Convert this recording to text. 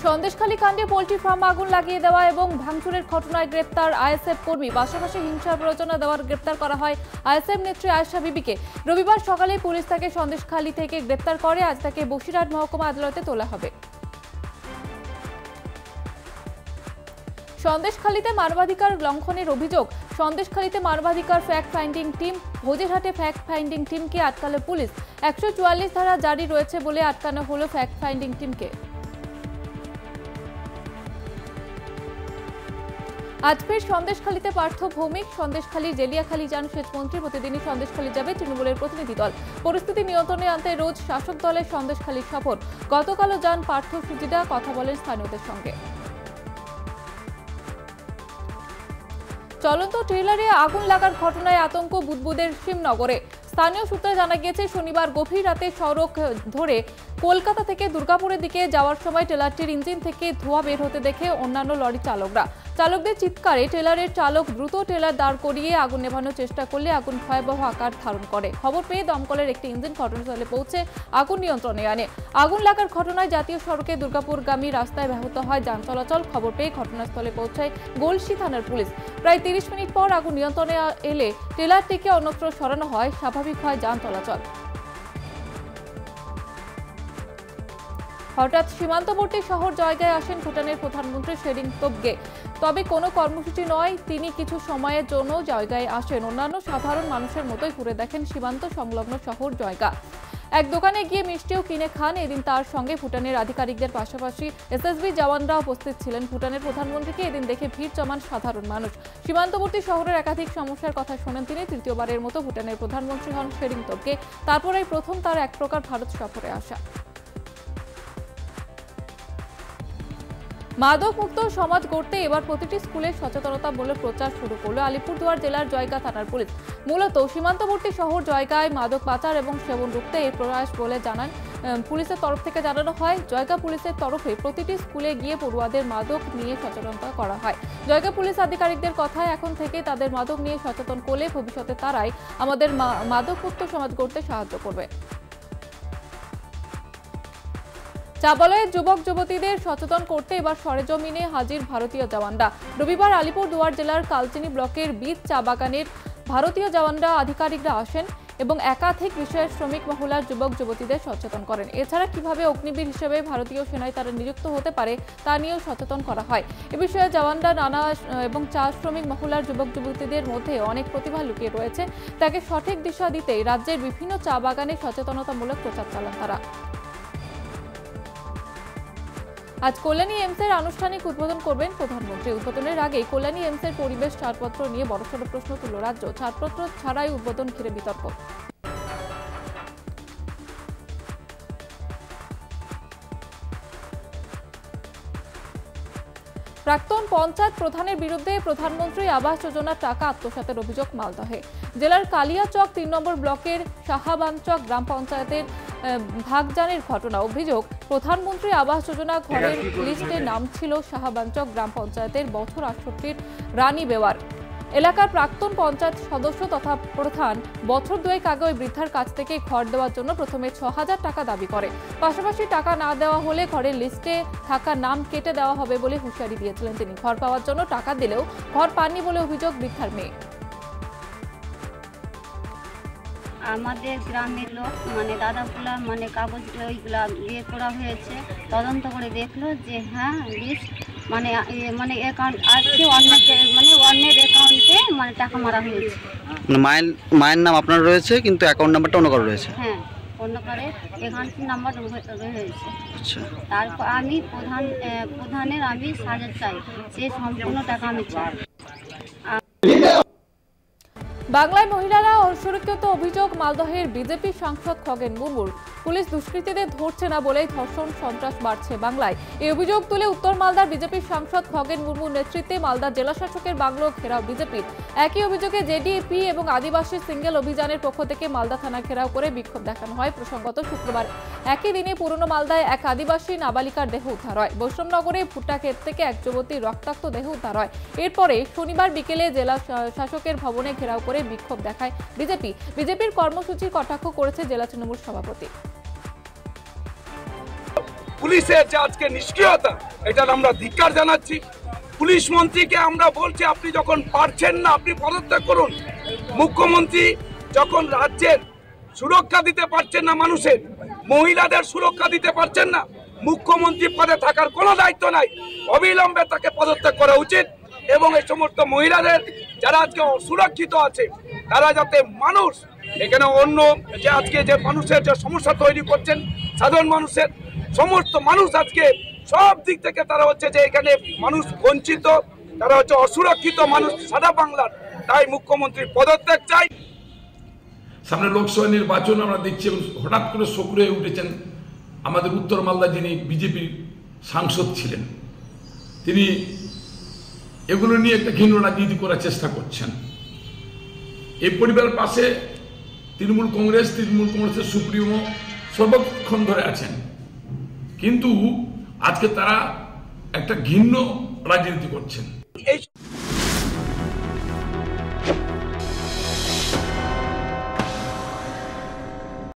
সন্দেশখালী কাণ্ডে poultry farm আগুন লাগিয়ে দেওয়া এবং ভাঙচুরের ঘটনায় গ্রেপ্তার আইএসএফ কর্মী, পাশাপাশি হিংসার প্ররোচনা দেওয়ার গ্রেপ্তার করা হয় আইএসএফ নেত্রী আয়েশা বিবিকে। রবিবার সকালে পুলিশ তাকে সন্দেশখালী থেকে গ্রেপ্তার করে। আজ তাকে বসিরহাট মহকুমা আদালতে তোলা হবে। সন্দেশখালীতে মানবাধিকার লঙ্ঘনের অভিযোগ। সন্দেশখালীতে মানবাধিকার ফ্যাক্ট ফাইন্ডিং টিম, ভোজেরহাটে ফ্যাক্ট ফাইন্ডিং টিমকে আটকালো পুলিশ। 144 ধারা জারি রয়েছে বলে আটকানো হলো ফ্যাক্ট ফাইন্ডিং টিমকে। আজ ফের সন্দেশখালীতে পার্থ ভৌমিক। সন্দেশখালী জেলিয়াখালী যান সেচমন্ত্রী। প্রতিদিনই সন্দেশখালী যাবে তৃণমূলের প্রতিনিধি দল। পরিস্থিতি নিয়ন্ত্রণে আনতে রোজ শাসক দলের সন্দেশখালী সফর। গতকালও যান পার্থ সুজিদা, কথা বলেন স্থানীয়দের সঙ্গে। চলন্ত ট্রেলারে আগুন লাগার ঘটনায় আতঙ্ক বুদবুদের শিবনগরে। স্থানীয় সূত্রে জানা গিয়েছে, শনিবার গভীর রাতে সড়ক ধরে কলকাতা থেকে দুর্গাপুরের দিকে যাওয়ার সময় ট্রেলারটির ইঞ্জিন থেকে ধোঁয়া বের হতে দেখে অন্যান্য লরি চালকরা। চালকদের চিৎকারে ট্রেলারের চালক দ্রুত ট্রেলার দাঁড় করিয়ে আগুন নেভানোর চেষ্টা করলে আগুন ভয়াবহ আকার ধারণ করে। খবর পেয়ে দমকলের একটি ইঞ্জিন ঘটনাস্থলে পৌঁছে আগুন নিয়ন্ত্রণে আনে। আগুন লাগার ঘটনায় জাতীয় সড়কে দুর্গাপুরগামী রাস্তায় ব্যাহত হয় যান চলাচল। খবর পেয়ে ঘটনাস্থলে পৌঁছায় গলসি থানার পুলিশ। প্রায় 30 মিনিট পর আগুন নিয়ন্ত্রণে এলে ট্রেলারটিকে অন্যত্র সরানো হয়, স্বাভাবিক হয় যান চলাচল। হঠাৎ সীমান্তবর্তী শহর জয়গায় আসেন ভুটানের প্রধানমন্ত্রী শেরিং তোবগে। তবে কোনো কর্মসূচি নয়, তিনি কিছু সময়ের জন্য জয়গায় আসেন। অন্যান্য সাধারণ মানুষের মতোই ঘুরে দেখেন সীমান্ত সংলগ্ন শহর জয়গা। এক দোকানে গিয়ে মিষ্টিও কিনে খান। এদিন তার সঙ্গে ভুটানের আধিকারিকদের পাশাপাশি এসএসবি জওয়ানরা উপস্থিত ছিলেন। ভুটানের প্রধানমন্ত্রীকে এদিন দেখে ভিড় জমান সাধারণ মানুষ। সীমান্তবর্তী শহরের একাধিক সমস্যার কথা শোনেন তিনি। তৃতীয়বারের মতো ভুটানের প্রধানমন্ত্রী হন শেরিং তোবগে। তারপরেই প্রথম তার এক প্রকার ভারত সফরে আসা। মাদক মুক্ত সমাজ গড়তে এবার প্রতিটি স্কুলে সচেতনতামূলক প্রচার শুরু করল আলিপুরদুয়ার জেলার জয়গা থানার পুলিশ। মূলত সীমান্তবর্তী শহর জয়গায় মাদক পাচার এবং সেবন রুখতে এর প্রয়াস বলে জানান পুলিশের তরফ থেকে জানানো হয়। জয়গা পুলিশের তরফে প্রতিটি স্কুলে গিয়ে পড়ুয়াদের মাদক নিয়ে সচেতনতা করা হয়। জয়গা পুলিশ আধিকারিকদের কথায় এখন থেকে তাদের মাদক নিয়ে সচেতন করলে ভবিষ্যতে তারাই আমাদের মাদক মুক্ত সমাজ গড়তে সাহায্য করবে। চাবালয়ের যুবক যুবতীদের সচেতন করতে এবার সরেজমিনে হাজির ভারতীয় জওয়ানরা। রবিবার আলিপুরদুয়ার জেলার কালচিনি ব্লকের বীজ চা বাগানের ভারতীয় জওয়ানরা আধিকারিকরা আসেন এবং একাধিক বিষয়ের শ্রমিক মহলার যুবক যুবতীদের সচেতন করেন। এছাড়া কিভাবে অগ্নিবীর হিসেবে ভারতীয় সেনায় তারা নিযুক্ত হতে পারে তা নিয়েও সচেতন করা হয়। এ বিষয়ে জওয়ানরা নানা এবং চা শ্রমিক মহলার যুবক যুবতীদের মধ্যে অনেক প্রতিভা লুকিয়ে রয়েছে, তাকে সঠিক দিশা দিতেই রাজ্যের বিভিন্ন চা বাগানে সচেতনতামূলক প্রচার চালান তারা। আজ কল্যাণী এইমসের আনুষ্ঠানিক উদ্বোধন করবেন প্রধানমন্ত্রী। উদ্বোধনের আগে কল্যাণী এইমসের পরিবেশ ছাড়পত্র নিয়ে বড়সড় প্রশ্ন তুলল রাজ্য। ছাড়পত্র ছাড়াই উদ্বোধন ঘিরে বিতর্ক। প্রাক্তন পঞ্চায়েত প্রধানের বিরুদ্ধে প্রধানমন্ত্রী আবাস যোজনার টাকা আত্মসাতের অভিযোগ মালদহে। জেলার কালিয়াচক 3 নম্বর ব্লকের শাহাবানচক গ্রাম পঞ্চায়েতের ভাগজানের ঘটনা। অভিযোগ, প্রধানমন্ত্রী আবাস যোজনা ঘরের লিস্টে নাম ছিল শাহাবানচক গ্রাম পঞ্চায়েতের বছর 68 রানী বেওয়ার এলাকার প্রাক্তন পঞ্চায়েত সদস্য তথা প্রধান বছর 2 আগে ওই বৃদ্ধার কাছ থেকে ঘর দেওয়ার জন্য প্রথমে 6000 টাকা দাবি করে। পাশাপাশি টাকা না দেওয়া হলে ঘরের লিস্টে থাকা নাম কেটে দেওয়া হবে বলে হুঁশিয়ারি দিয়েছিলেন তিনি। ঘর পাওয়ার জন্য টাকা দিলেও ঘর পাননি বলে অভিযোগ বৃদ্ধার মেয়ে। আমাদের গ্রামের লোক দাদাগুলা কাগজ ওইগুলা ইয়ে করা হয়েছে, তদন্ত করে দেখলো যে হ্যাঁ লিস্ট অ্যাকাউন্ট আছে, অন্যের অ্যাকাউন্টে টাকা মারা হয়েছে। মায়ের নাম আপনার রয়েছে কিন্তু অ্যাকাউন্ট নাম্বারটা অন্য কারো রয়েছে? হ্যাঁ, অন্য কারো অ্যাকাউন্ট নাম্বার রয়েছে। আচ্ছা, তারপর আমি প্রধানের আমি সাজা চাই, সে সম্পূর্ণ টাকা আমি চাই। বাংলায় মহিলারা অসুরক্ষিত অভিযোগ মালদহের বিজেপি সাংসদ খগেন মুর্মুর। পুলিশ দুষ্কৃতীদের ধরছে না বলেই ধর্ষণ সন্ত্রাস বাড়ছে বাংলায়। এই অভিযোগ তুলে উত্তর মালদার বিজেপির সাংসদ খগেন মুর্মুর নেতৃত্বে মালদা জেলা শাসকের বাংলো ঘেরাও বিজেপির। একই অভিযোগে জেডিপি এবং আদিবাসী সিঙ্গেল অভিযানের পক্ষ থেকে মালদা থানা ঘেরাও করে বিক্ষোভ দেখানো হয়। প্রসঙ্গত শুক্রবার একই দিনে পুরনো মালদায় এক আদিবাসী নাবালিকার দেহ উদ্ধার হয়। বৈষ্ণবনগরে ভুট্টা ক্ষেত থেকে এক যুবতীর রক্তাক্ত দেহ উদ্ধার হয়। এরপরে শনিবার বিকেলে জেলা শাসকের ভবনে ঘেরাও করে বিক্ষোভ দেখায় বিজেপি। বিজেপির কর্মসূচির কটাক্ষ করেছে জেলা তৃণমূল সভাপতি। পুলিশের যে আজকে নিষ্ক্রিয়তা, এটার আমরা ধিক্কার জানাচ্ছি। পুলিশ মন্ত্রীকে আমরা বলছি, আপনি যখন পারছেন না আপনি পদত্যাগ করুন। মুখ্যমন্ত্রী যখন রাজ্যের সুরক্ষা দিতে পারছেন না, মানুষের মহিলাদের সুরক্ষা দিতে পারছেন না, মুখ্যমন্ত্রী পদে থাকার কোনো দায়িত্ব নাই, অবিলম্বে তাকে পদত্যাগ করা উচিত। এবং এই সমস্ত মহিলাদের যারা আজকে অসুরক্ষিত আছে, তারা যাতে মানুষ এখানে অন্য যে আজকে যে মানুষের যে সমস্যা তৈরি করছেন, সাধারণ মানুষের সমস্ত মানুষ আজকে সব দিক থেকে তারা হচ্ছে যে এখানে মানুষ বঞ্চিত, তারা হচ্ছে অসুরক্ষিত মানুষ সারা বাংলার। তাই মুখ্যমন্ত্রীর পদত্যাগ চাই। সামনে লোকসভা নির্বাচন আমরা দেখছি এবং হঠাৎ করে সক্রিয় হয়ে উঠেছেন আমাদের উত্তর মালদা যিনি বিজেপির সাংসদ ছিলেন, তিনি এগুলো নিয়ে একটা ঘৃণ্য রাজনীতি করার চেষ্টা করছেন। এই পরিবারের পাশে তৃণমূল কংগ্রেসের সুপ্রিমো সর্বক্ষণ ধরে আছেন, কিন্তু আজকে তারা একটা ঘৃণ্য রাজনীতি করছেন। এই